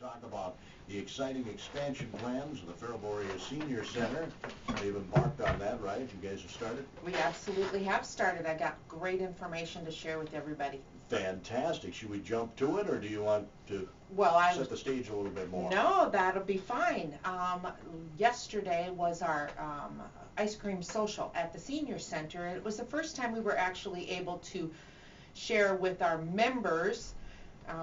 talk about the exciting expansion plans of the Faribault Senior Center. They've embarked on that, right? You guys have started? We absolutely have started. I got great information to share with everybody. Fantastic. Should we jump to it, or do you want to set the stage a little bit more? No, that'll be fine. Yesterday was our ice cream social at the Senior Center, and it was the first time we were actually able to share with our members.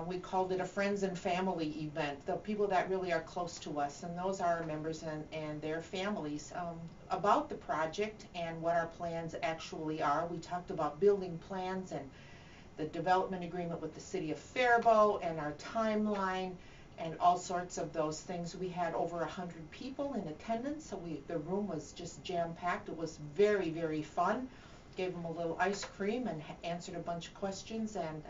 We called it a friends and family event, the people that really are close to us, and those are our members and their families, about the project and what our plans actually are. We talked about building plans and the development agreement with the city of Faribault and our timeline and all sorts of those things. We had over 100 people in attendance, so the room was just jam-packed. It was very, very fun. Gave them a little ice cream and answered a bunch of questions, and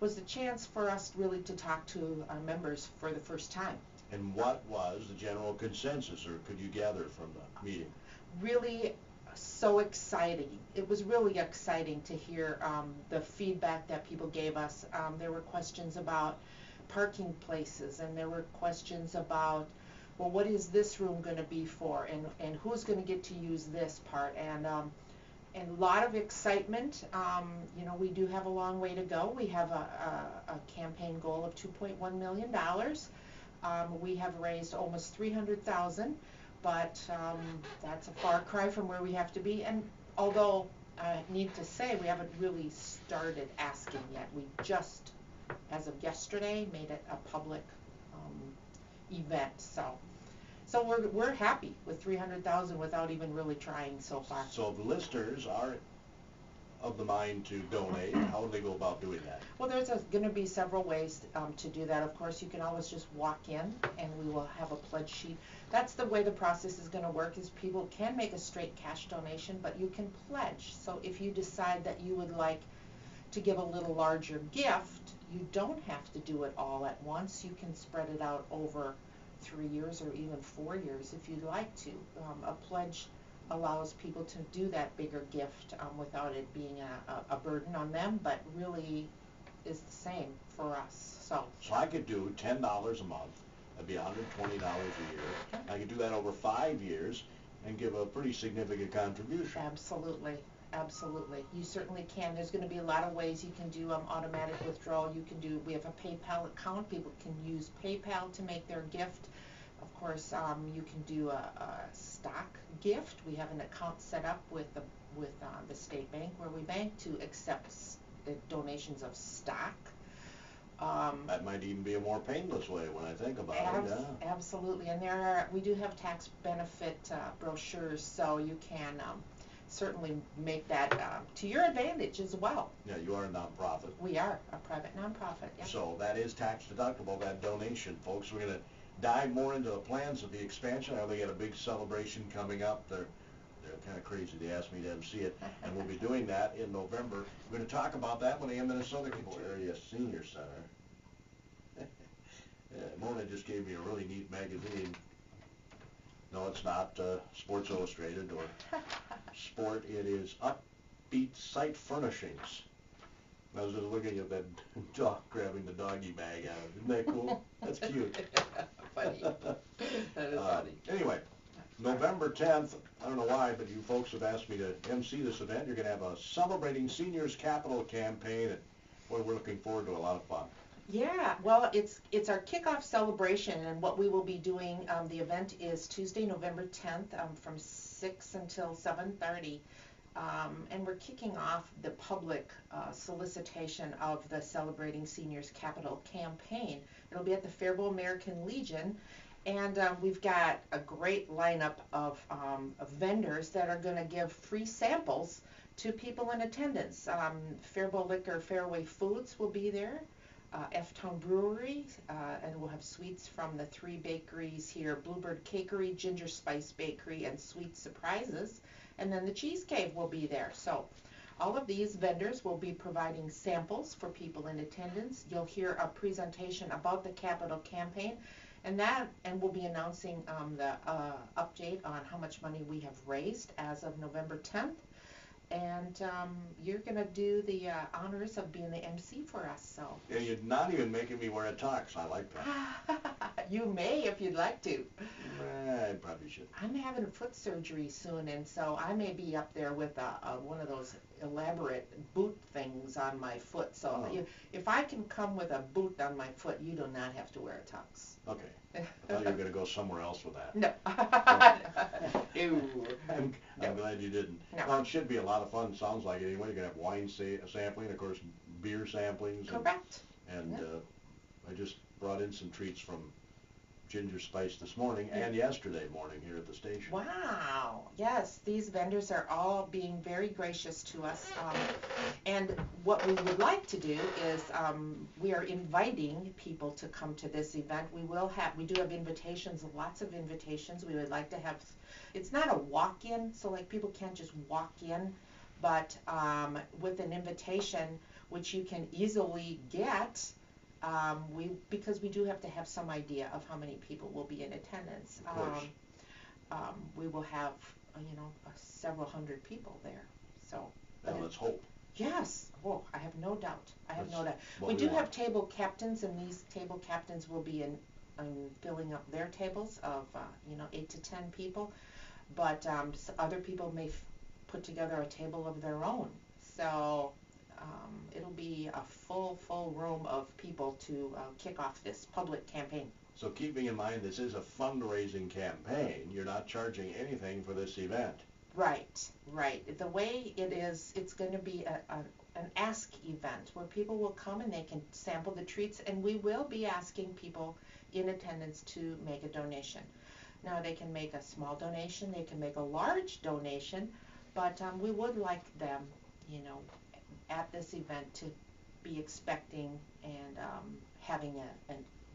was the chance for us really to talk to our members for the first time. And what was the general consensus, or could you gather from the meeting? Really so exciting. It was really exciting to hear the feedback that people gave us. There were questions about parking places, and there were questions about, well, what is this room going to be for, and who's going to get to use this part, and a lot of excitement. You know, we do have a long way to go. We have a campaign goal of $2.1 million. We have raised almost $300,000, but that's a far cry from where we have to be. And although I need to say we haven't really started asking yet, we just, as of yesterday, made it a public event. So we're happy with $300,000 without even really trying so far. So the listeners are of the mind to donate. How do they go about doing that? Well, there's going to be several ways to do that. Of course, you can always just walk in, and we will have a pledge sheet. That's the way the process is going to work, is people can make a straight cash donation, but you can pledge. So if you decide that you would like to give a little larger gift, you don't have to do it all at once. You can spread it out over 3 years or even 4 years if you'd like to. A pledge allows people to do that bigger gift without it being a burden on them, but really is the same for us. So I could do $10 a month. That'd be $120 a year. Okay. I could do that over 5 years and give a pretty significant contribution. Absolutely. Absolutely. You certainly can. There's going to be a lot of ways you can do automatic withdrawal. You can do, we have a PayPal account. People can use PayPal to make their gift. Of course, you can do a stock gift. We have an account set up with the state bank where we bank to accept donations of stock. That might even be a more painless way when I think about it. Yeah. Absolutely. And we do have tax benefit brochures, so you can certainly make that to your advantage as well. Yeah, you are a nonprofit. We are a private nonprofit. Yeah. So that is tax deductible, that donation, folks. We're going to dive more into the plans of the expansion. I know they got a big celebration coming up. They're kind of crazy. They asked me to MC it, and we'll be doing that in November. We're going to talk about that when the Minnesota Area Senior Center. Mona just gave me a really neat magazine. No, it's not Sports Illustrated or Sport. It is Upbeat Site Furnishings. I was just looking at that dog grabbing the doggy bag out. Isn't that cool? That's cute. Funny. That is funny. Anyway, November 10th, I don't know why, but you folks have asked me to MC this event. You're going to have a Celebrating Seniors Capital campaign, and boy, we're looking forward to a lot of fun. Yeah, well, it's our kickoff celebration, and what we will be doing, the event is Tuesday, November 10th, from 6 until 7:30, and we're kicking off the public solicitation of the Celebrating Seniors Capital campaign. It'll be at the Faribault American Legion, and we've got a great lineup of vendors that are going to give free samples to people in attendance. Faribault Liquor, Fairway Foods will be there. F-Town Brewery, and we'll have sweets from the 3 bakeries here, Bluebird Cakery, Ginger Spice Bakery, and Sweet Surprises. And then the Cheese Cave will be there. So all of these vendors will be providing samples for people in attendance. You'll hear a presentation about the capital campaign, and we'll be announcing the update on how much money we have raised as of November 10th. and you're going to do the honors of being the MC for us, so. Yeah, you're not even making me wear a tux. I like that. You may if you'd like to. I probably should. I'm having foot surgery soon, and so I may be up there with one of those elaborate boot things on my foot. So if I can come with a boot on my foot, you do not have to wear a tux. Okay. I thought you were going to go somewhere else with that. No. I'm glad you didn't. No. Well, it should be a lot of fun. Sounds like it anyway. You're going to have wine sampling, of course, beer samplings. Correct. And I just brought in some treats from Ginger Spice this morning and yesterday morning here at the station. Wow. Yes, these vendors are all being very gracious to us. And what we would like to do is we are inviting people to come to this event. We do have invitations, lots of invitations. We would like to have, it's not a walk-in, so like people can't just walk in, but with an invitation, which you can easily get, because we do have to have some idea of how many people will be in attendance. Of course. We will have, several hundred people there. So. Well, let's hope. Yes. Oh, I have no doubt. We do have table captains, and these table captains will be in filling up their tables of 8 to 10 people. But other people may put together a table of their own. So. It'll be a full room of people to kick off this public campaign. So keeping in mind this is a fundraising campaign, you're not charging anything for this event. Right. The way it is, it's going to be an ask event where people will come and they can sample the treats, and we will be asking people in attendance to make a donation. Now they can make a small donation, they can make a large donation, but we would like them, at this event to be expecting and having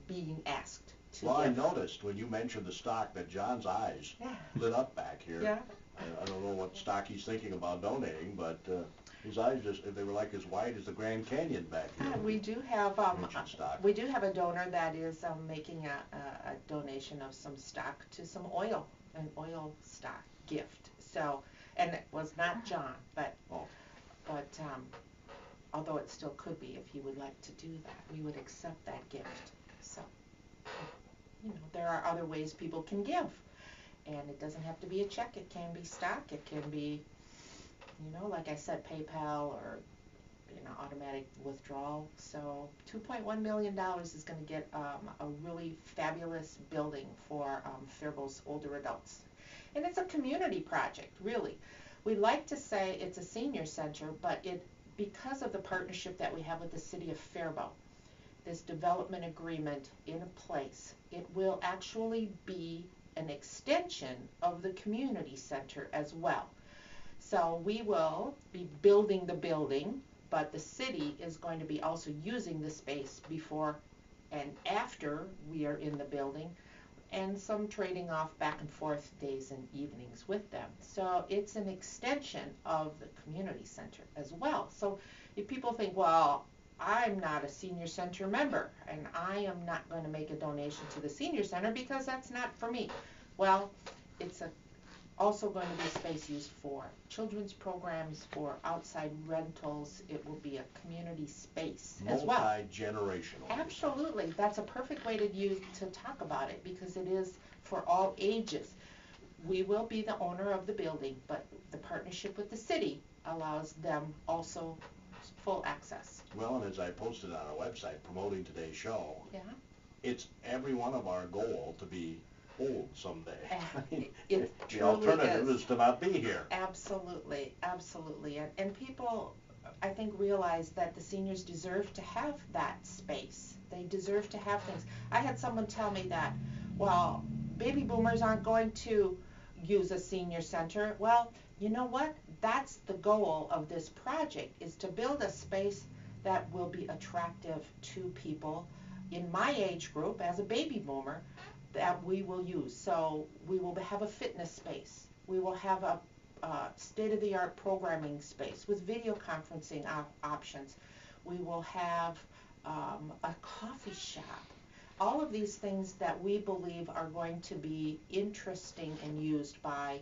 being asked to Well, give. I noticed when you mentioned the stock that John's eyes lit up back here. Yeah. I don't know what stock he's thinking about donating, but his eyes they were like as wide as the Grand Canyon back here. We do have stock. we do have a donor that is making a donation of some stock to some an oil stock gift. So, and it was not John, but although it still could be, if you would like to do that, we would accept that gift. So, there are other ways people can give, and it doesn't have to be a check. It can be stock. It can be, like I said, PayPal or automatic withdrawal. So, $2.1 million is going to get a really fabulous building for Faribault's older adults, and it's a community project, really. We like to say it's a senior center, but because of the partnership that we have with the city of Faribault, this development agreement in place, it will actually be an extension of the community center as well. So we will be building the building, but the city is going to be also using the space before and after we are in the building, and some trading off back and forth days and evenings with them. So it's an extension of the community center as well. So if people think, well, I'm not a senior center member and I am not going to make a donation to the senior center because that's not for me. Well, it's also going to be space used for children's programs, for outside rentals. It will be a community space as well. Multi-generational. Absolutely. That's a perfect way to talk about it, because it is for all ages. We will be the owner of the building, but the partnership with the city allows them also full access. Well, and as I posted on our website promoting today's show, Yeah. it's every one of our goal to be old someday. It the truly alternative is to not be here. Absolutely. And people, I think, realize that the seniors deserve to have that space. They deserve to have things. I had someone tell me that, well, baby boomers aren't going to use a senior center. Well, you know what? That's the goal of this project, is to build a space that will be attractive to people in my age group as a baby boomer that we will use. So we will have a fitness space. We will have a state-of-the-art programming space with video conferencing options. We will have a coffee shop. All of these things that we believe are going to be interesting and used by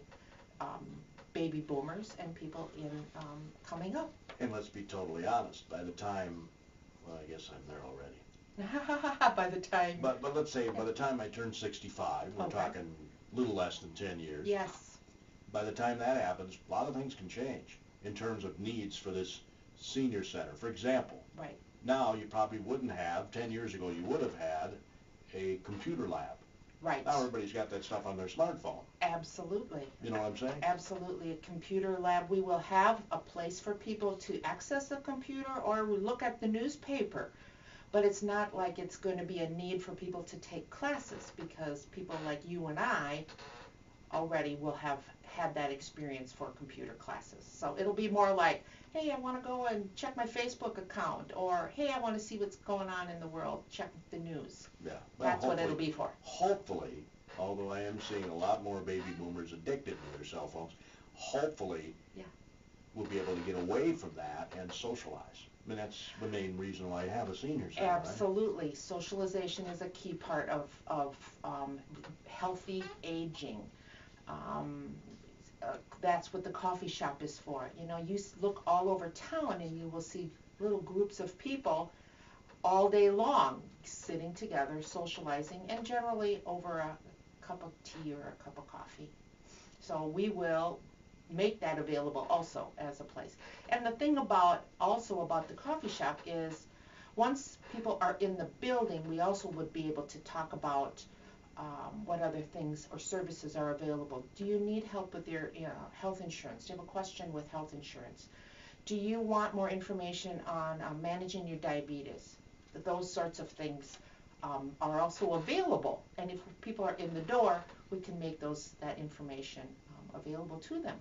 baby boomers and people in coming up. And let's be totally honest, by the time, well, I guess I'm there already. By the time. But let's say by the time I turn 65, we're Okay. talking a little less than 10 years. Yes. By the time that happens, a lot of things can change in terms of needs for this senior center. For example, Right. now you probably wouldn't have, 10 years ago you would have had a computer lab. Right. Now everybody's got that stuff on their smartphone. Absolutely. You know what I'm saying? Absolutely. A computer lab. We will have a place for people to access a computer or look at the newspaper. But it's not like it's going to be a need for people to take classes, because people like you and I already will have had that experience for computer classes. So it'll be more like, hey, I want to go and check my Facebook account, or hey, I want to see what's going on in the world, check the news. Yeah. Well, That's what it'll be for. Hopefully, although I am seeing a lot more baby boomers addicted to their cell phones, hopefully we'll be able to get away from that and socialize. I mean, that's the main reason why I have a senior center, Absolutely. Right? Socialization is a key part of healthy aging. That's what the coffee shop is for. You know, you look all over town and you will see little groups of people all day long sitting together, socializing, and generally over a cup of tea or a cup of coffee. So we will make that available also as a place. And the thing about the coffee shop is, once people are in the building, we also would be able to talk about what other things or services are available. Do you need help with your health insurance? Do you have a question with health insurance? Do you want more information on managing your diabetes? Those sorts of things are also available. And if people are in the door, we can make that information available to them.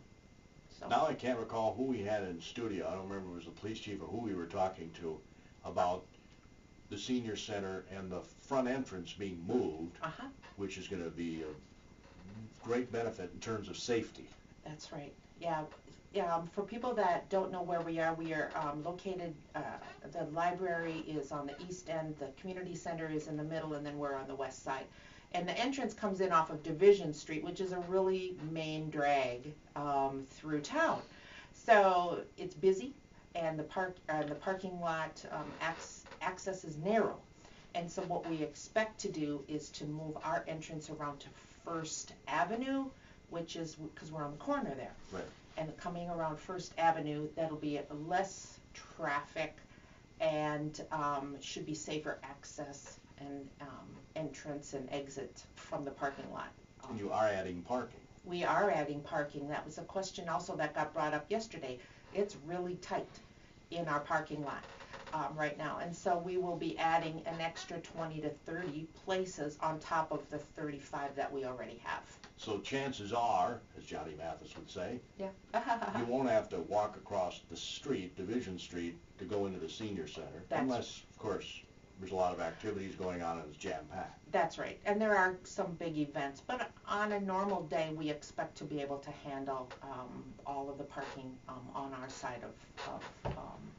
So. Now I can't recall who we had in the studio. I don't remember if it was the police chief or who we were talking to about the senior center and the front entrance being moved, which is going to be a great benefit in terms of safety. That's right. Yeah. For people that don't know where we are located, the library is on the east end, the community center is in the middle, and then we're on the west side. And the entrance comes in off of Division Street, which is a really main drag through town. So it's busy, and the parking lot access is narrow. And so what we expect to do is to move our entrance around to First Avenue, which is because we're on the corner there. Right. And coming around First Avenue, that'll be less traffic and should be safer access and entrance and exit from the parking lot. And you are adding parking. We are adding parking. That was a question also that got brought up yesterday. It's really tight in our parking lot right now, and so we will be adding an extra 20 to 30 places on top of the 35 that we already have. So chances are, as Johnny Mathis would say, you won't have to walk across the street, Division Street, to go into the senior center, unless, of course, there's a lot of activities going on and it's jam-packed. That's right, and there are some big events, but on a normal day we expect to be able to handle all of the parking on our side of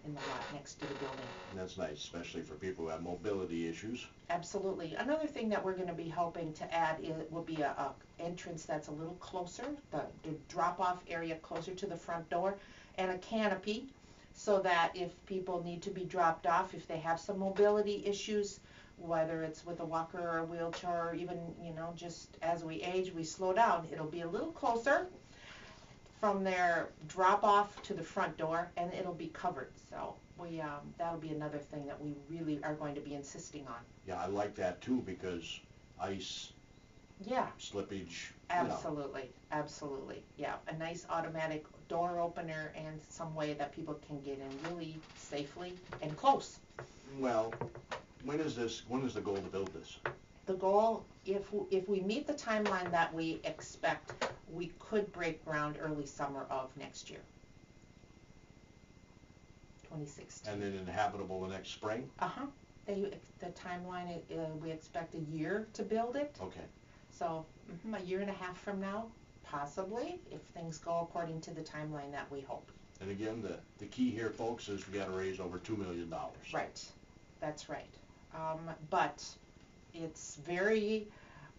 in the lot next to the building. And that's nice, especially for people who have mobility issues. Absolutely. Another thing that we're going to be helping to add will be a entrance that's a little closer, the drop-off area closer to the front door, and a canopy, so that if people need to be dropped off, if they have some mobility issues, whether it's with a walker or a wheelchair, or even, just as we age, we slow down, it'll be a little closer from their drop-off to the front door, and it'll be covered. So that'll be another thing that we really are going to be insisting on. Yeah, I like that too, because ice, slippage. Absolutely. Yeah, a nice automatic door opener and some way that people can get in really safely and close. Well, when is the goal to build this? The goal, if we meet the timeline that we expect, we could break ground early summer of next year, 2016. And then inhabitable the next spring? The timeline, we expect a year to build it. Okay. So a year and a half from now, possibly, if things go according to the timeline that we hope. And again, the key here, folks, is we got to raise over $2 million. Right. That's right. But it's very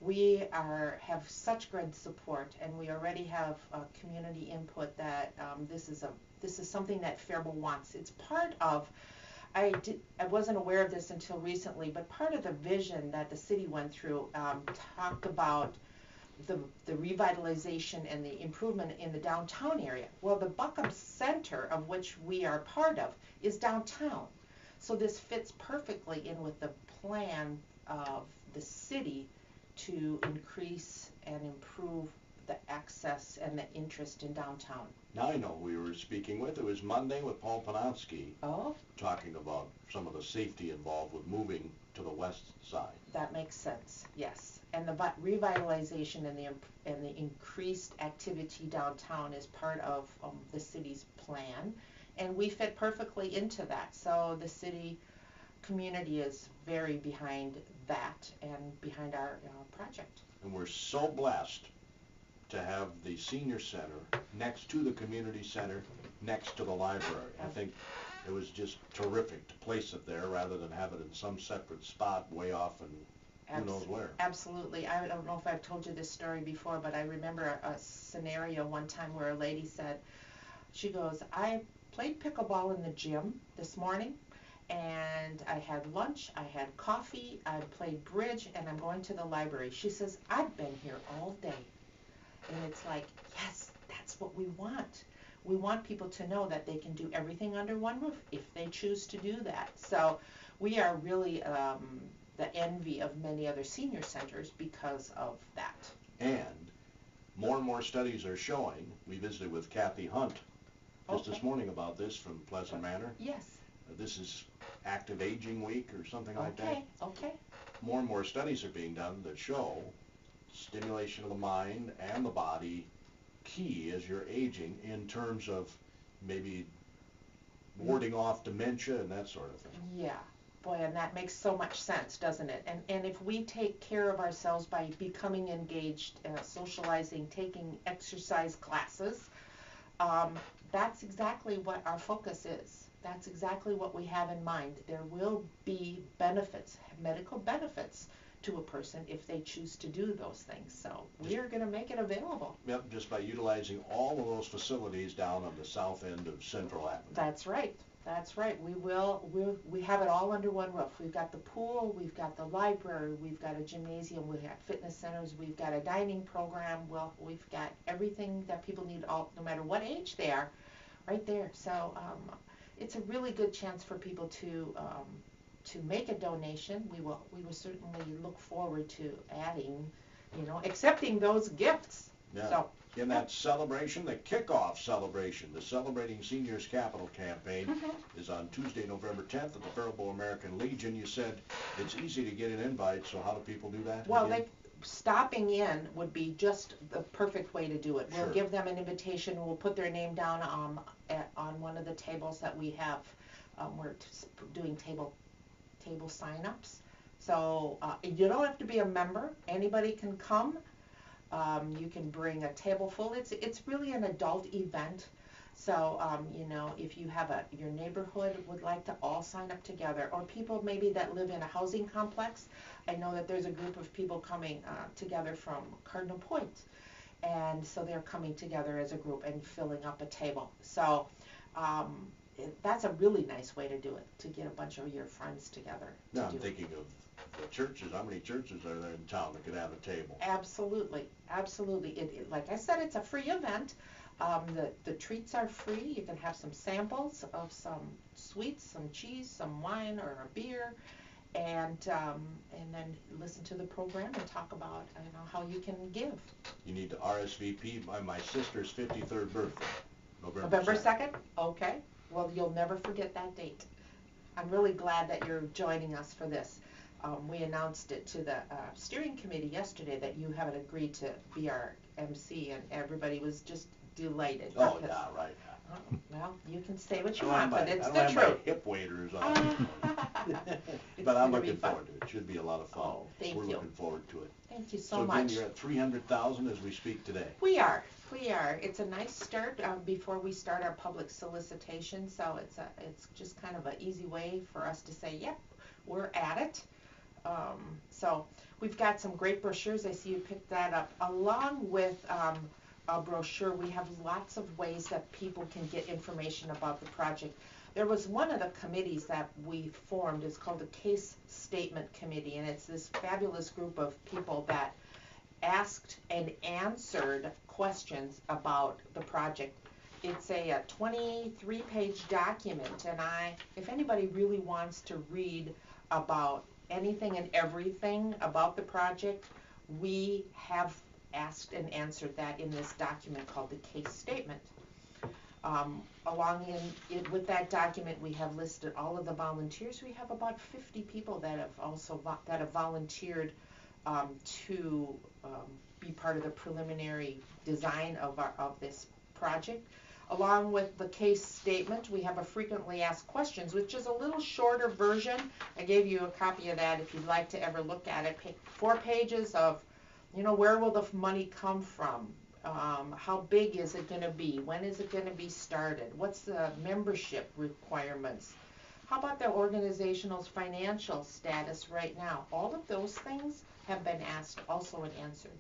we have such great support, and we already have community input that this is something that Faribault wants. It's part of, I wasn't aware of this until recently, but part of the vision that the city went through talked about the revitalization and the improvement in the downtown area. Well, the Buckham Center, of which we are part of, is downtown. So this fits perfectly in with the plan of the city to increase and improve the access and the interest in downtown. Now I know who we were speaking with. It was Monday with Paul Panofsky. Oh? Talking about some of the safety involved with moving to the west side. That makes sense, yes. And the revitalization and the increased activity downtown is part of the city's plan, and we fit perfectly into that. So the city community is very behind that and behind our project. And we're so blessed to have the senior center next to the community center, next to the library. I think it was just terrific to place it there rather than have it in some separate spot way off and who knows where. Absolutely. I don't know if I've told you this story before, but I remember a scenario one time where a lady said, she goes, I played pickleball in the gym this morning, and I had lunch, I had coffee, I played bridge, and I'm going to the library. She says, I've been here all day. And it's like, yes, that's what we want. We want people to know that they can do everything under one roof if they choose to do that. So we are really the envy of many other senior centers because of that. And more studies are showing, we visited with Kathy Hunt just this morning about this from Pleasant Manor. Yes. This is Active Aging Week or something like that. Okay. More and more studies are being done that show stimulation of the mind and the body key as you're aging in terms of maybe warding off dementia and that sort of thing. Yeah. Boy, and that makes so much sense, doesn't it? And if we take care of ourselves by becoming engaged, socializing, taking exercise classes, that's exactly what our focus is. That's exactly what we have in mind. There will be benefits, medical benefits to a person if they choose to do those things. So we're going to make it available. Yep, just by utilizing all of those facilities down on the south end of Central Avenue. That's right. That's right. We have it all under one roof. We've got the pool, we've got the library, we've got a gymnasium, we've got fitness centers, we've got a dining program. Well, we've got everything that people need, all, no matter what age they are, right there. So it's a really good chance for people to make a donation. We will certainly look forward to adding, accepting those gifts. Yeah. So, in that celebration, the kickoff celebration, the Celebrating Seniors Capital Campaign is on Tuesday, November 10th at the Faribault American Legion. You said it's easy to get an invite, so how do people do that? Well, stopping in would be just the perfect way to do it. We'll give them an invitation. We'll put their name down on one of the tables that we have. We're doing table sign-ups. So you don't have to be a member. Anybody can come. You can bring a table full. It's really an adult event. So, if you have your neighborhood would like to all sign up together, or people maybe that live in a housing complex. I know that there's a group of people coming together from Cardinal Point, and so they're coming together as a group and filling up a table. So, that's a really nice way to do it, to get a bunch of your friends together. Now I'm thinking of the churches. How many churches are there in town that could have a table? Absolutely. Like I said, it's a free event. The treats are free. You can have some samples of some sweets, some cheese, some wine, or a beer, and then listen to the program and talk about how you can give. You need to RSVP by my sister's 53rd birthday, November 2nd? Okay. Well, you'll never forget that date. I'm really glad that you're joining us for this. We announced it to the steering committee yesterday that you haven't agreed to be our MC, and everybody was just delighted. Oh, yeah, right. Well, you can say what you want, but it's the truth. I don't have my hip waders on. But I'm looking forward to it. It should be a lot of fun. Oh, thank you. We're looking forward to it. Thank you so much. So again, you're at 300,000 as we speak today. We are. It's a nice start before we start our public solicitation, so it's just kind of an easy way for us to say, yep, we're at it. So we've got some great brochures. I see you picked that up. Along with a brochure, we have lots of ways that people can get information about the project. There was one of the committees that we formed, it's called the Case Statement Committee, and it's this fabulous group of people that asked and answered questions about the project. It's a 23-page document, and if anybody really wants to read about anything and everything about the project, we have asked and answered that in this document called the Case Statement. Along with that document, we have listed all of the volunteers. We have about 50 people that have volunteered to be part of the preliminary design of this project. Along with the case statement, we have a frequently asked questions, which is a little shorter version. I gave you a copy of that if you'd like to ever look at it. 4 pages of, where will the money come from? How big is it going to be? When is it going to be started? What's the membership requirements? How about the organizational's financial status right now? All of those things have been asked also and answered.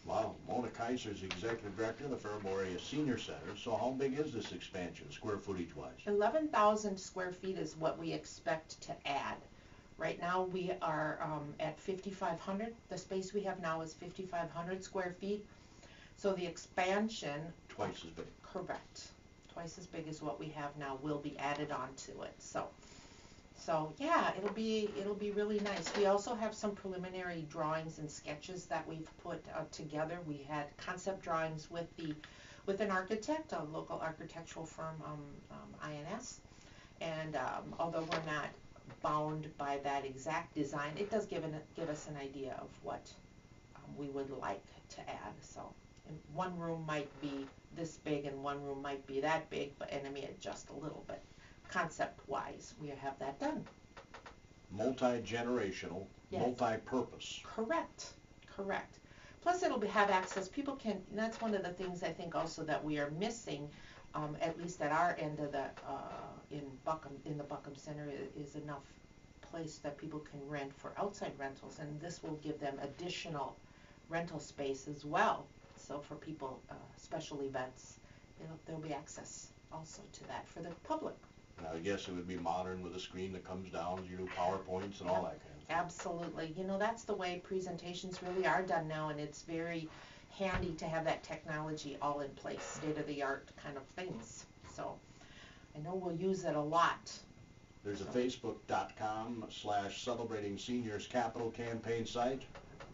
Wow. Mona Kaiser is Executive Director of the Faribault Senior Center. So how big is this expansion, square footage-wise? 11,000 square feet is what we expect to add. Right now we are at 5,500. The space we have now is 5,500 square feet. So the expansion... Twice as big. Correct. Twice as big as what we have now will be added onto it. So yeah, it'll be really nice. We also have some preliminary drawings and sketches that we've put together. We had concept drawings with an architect, a local architectural firm, INS, and although we're not bound by that exact design, it does give us an idea of what we would like to add. So one room might be this big and one room might be that big, and I may adjust a little bit. Concept-wise, we have that done. Multi-generational, yes. Multi-purpose. Correct. Plus it'll have access. People can, that's one of the things I think also that we are missing, at least at our end of the, in the Buckham Center, is enough place that people can rent for outside rentals, and this will give them additional rental space as well. So for people, special events, there'll be access also to that for the public. I guess it would be modern with a screen that comes down, PowerPoints and all that kind of thing. Absolutely. that's the way presentations really are done now, and it's very handy to have that technology all in place, state-of-the-art kind of things. So I know we'll use it a lot. There's a facebook.com/Celebrating Seniors Capital campaign site.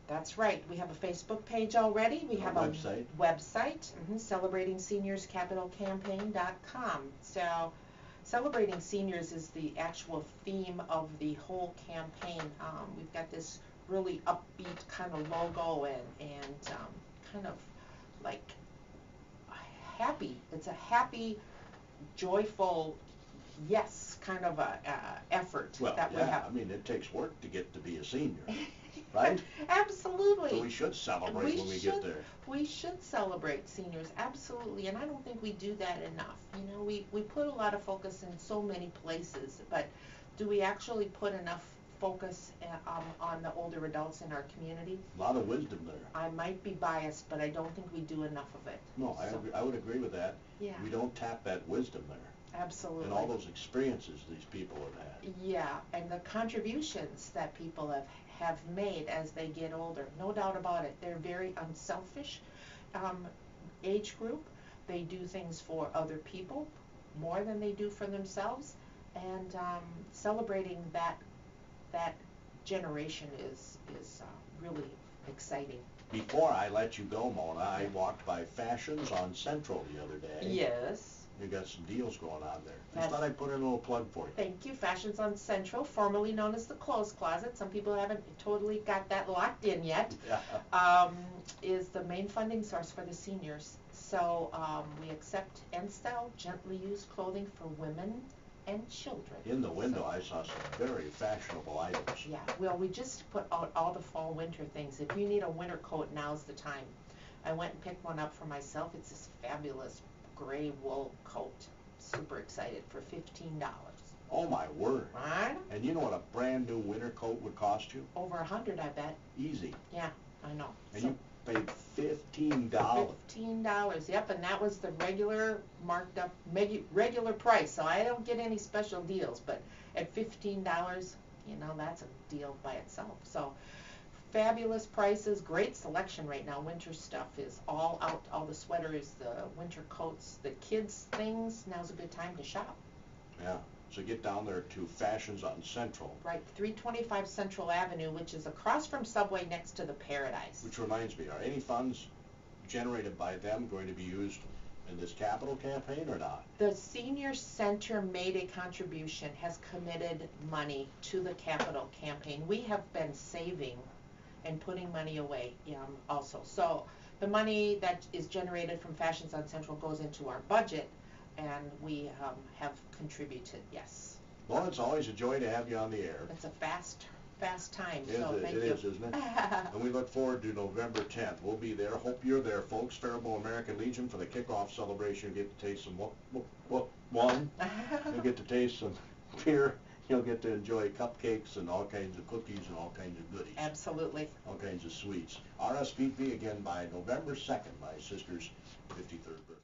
That's right. We have a Facebook page already. We have a website, celebratingseniors.capitalcampaign.com. So Celebrating Seniors is the actual theme of the whole campaign. We've got this really upbeat kind of logo and kind of like happy. It's a happy, joyful, yes, kind of a effort that we have. I mean, it takes work to get to be a senior, right? Absolutely. So we should celebrate when we get there. We should celebrate seniors, absolutely, and I don't think we do that enough. We put a lot of focus in so many places, but do we actually put enough focus on the older adults in our community? A lot of wisdom there. I might be biased, but I don't think we do enough of it. No, I would agree with that. Yeah. We don't tap that wisdom there. Absolutely. And all those experiences these people have had. Yeah, and the contributions that people have made as they get older, no doubt about it. They're very unselfish age group. They do things for other people more than they do for themselves, and celebrating that generation is really exciting. Before I let you go, Mona, I walked by Fashions on Central the other day. Yes. You got some deals going on there. Just thought I'd put in a little plug for you. Thank you. Fashions on Central, formerly known as the Clothes Closet. Some people haven't totally got that locked in yet. Yeah. Is the main funding source for the seniors. So we accept and sell gently used clothing for women and children. In the window, I saw some very fashionable items. Yeah. Well, we just put out all the fall winter things. If you need a winter coat, now's the time. I went and picked one up for myself. It's this fabulous gray wool coat. Super excited for $15. Oh my word. I know. And you know what a brand new winter coat would cost you? Over $100, I bet. Easy. Yeah, I know. And So, you paid $15. $15, yep, and that was the regular marked up, regular price, so I don't get any special deals, but at $15, you know, that's a deal by itself. So, fabulous prices, great selection right now. Winter stuff is all out, all the sweaters, the winter coats, the kids' things. Now's a good time to shop. Yeah. So get down there to Fashions on Central. Right, 325 Central Avenue, which is across from Subway next to the Paradise. Which reminds me, are any funds generated by them going to be used in this capital campaign or not? The Senior Center made a contribution, has committed money to the capital campaign. We have been saving and putting money away also. So the money that is generated from Fashions on Central goes into our budget, and we have contributed, yes. Well, it's always a joy to have you on the air. It's a fast time, It so is, thank it you. is, isn't it? And we look forward to November 10th. We'll be there. Hope you're there, folks. Faribault American Legion for the kickoff celebration. You'll get to taste some wine. You'll get to taste some beer. You'll get to enjoy cupcakes and all kinds of cookies and all kinds of goodies. Absolutely. All kinds of sweets. RSVP again by November 2nd, my sister's 53rd birthday.